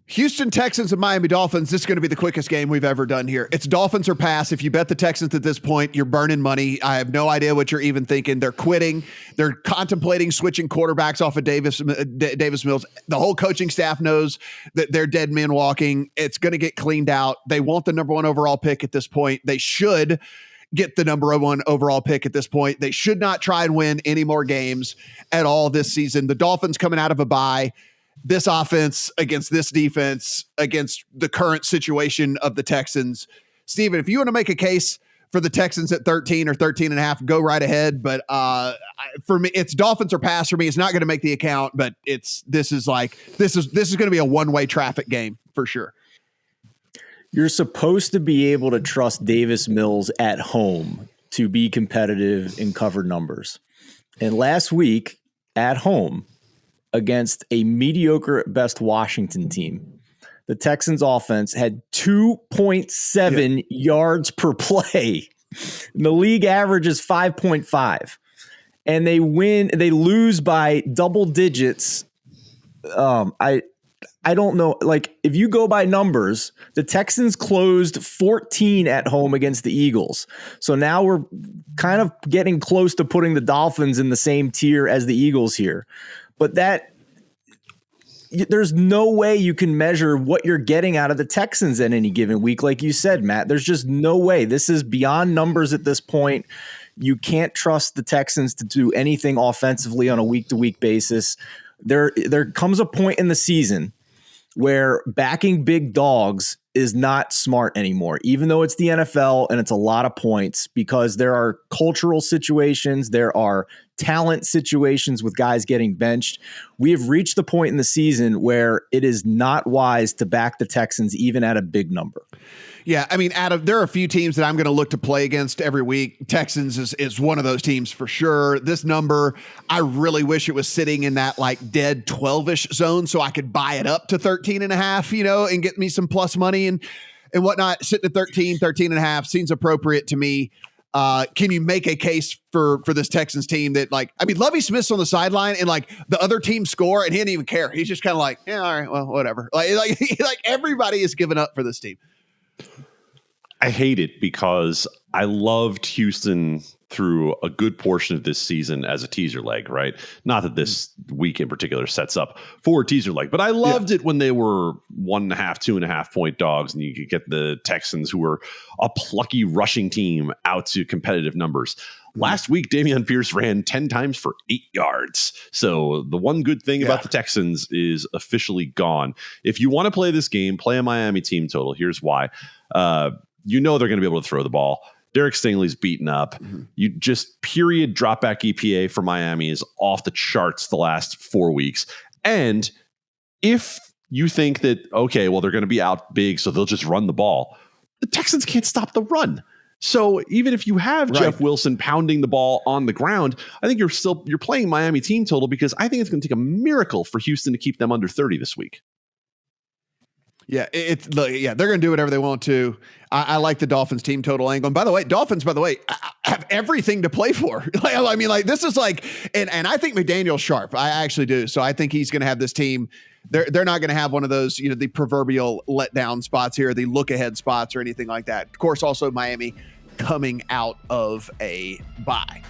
Houston Texans and Miami Dolphins. This is going to be the quickest game we've ever done here. It's Dolphins or pass. If you bet the Texans at this point, you're burning money. I have no idea what you're even thinking. They're quitting. They're contemplating switching quarterbacks off of Davis Mills. The whole coaching staff knows that they're dead men walking. It's going to get cleaned out. They want the number one overall pick at this point. They should get the number one overall pick at this point. They should not try and win any more games at all this season. The Dolphins coming out of a bye. This offense against this defense, against the current situation of the Texans. Steven, if you want to make a case for the Texans at 13 or 13 and a half, go right ahead. But for me, it's Dolphins or pass for me. It's not going to make the account, but this is going to be a one-way traffic game for sure. You're supposed to be able to trust Davis Mills at home to be competitive in covered numbers. And last week at home, against a mediocre at best Washington team, the Texans offense had 2.7 yards per play. And the league average is 5.5. And they lose by double digits. I don't know. Like, if you go by numbers, the Texans closed 14 at home against the Eagles. So now we're kind of getting close to putting the Dolphins in the same tier as the Eagles here. But there's no way you can measure what you're getting out of the Texans at any given week. Like you said, Matt, there's just no way. This is beyond numbers at this point. You can't trust the Texans to do anything offensively on a week-to-week basis. There comes a point in the season where backing big dogs is not smart anymore, even though it's the NFL and it's a lot of points, because there are cultural situations, there are talent situations with guys getting benched. We have reached the point in the season where it is not wise to back the Texans even at a big number. Yeah, I mean, there are a few teams that I'm going to look to play against every week. Texans is one of those teams for sure. This number, I really wish it was sitting in that like dead 12-ish zone so I could buy it up to 13 and a half, and get me some plus money and whatnot. Sitting at 13 and a half seems appropriate to me. Can you make a case for this Texans team that, like, I mean, Lovie Smith's on the sideline and like the other team score and he didn't even care. He's just kind of like, yeah, all right, well, whatever. Like everybody is giving up for this team. I hate it because I loved Houston through a good portion of this season as a teaser leg, right? Not that this week in particular sets up for a teaser leg, but I loved it when they were 1.5, 2.5 point dogs, and you could get the Texans, who were a plucky rushing team, out to competitive numbers. Last week, Dameon Pierce ran 10 times for 8 yards. So the one good thing about the Texans is officially gone. If you want to play this game, play a Miami team total. Here's why. They're going to be able to throw the ball. Derek Stingley's beaten up. Mm-hmm. You just period drop back EPA for Miami is off the charts the last 4 weeks. And if you think that, okay, well, they're going to be out big, so they'll just run the ball, the Texans can't stop the run. So even if you have Jeff Wilson pounding the ball on the ground, I think you're playing Miami team total, because I think it's going to take a miracle for Houston to keep them under 30 this week. Yeah, they're going to do whatever they want to. I like the Dolphins team total angle. And by the way, Dolphins, have everything to play for. I mean, this is like, and I think McDaniel's sharp. I actually do. So I think he's going to have this team. They're not going to have one of those, the proverbial letdown spots here, the look ahead spots or anything like that. Of course, also Miami coming out of a bye.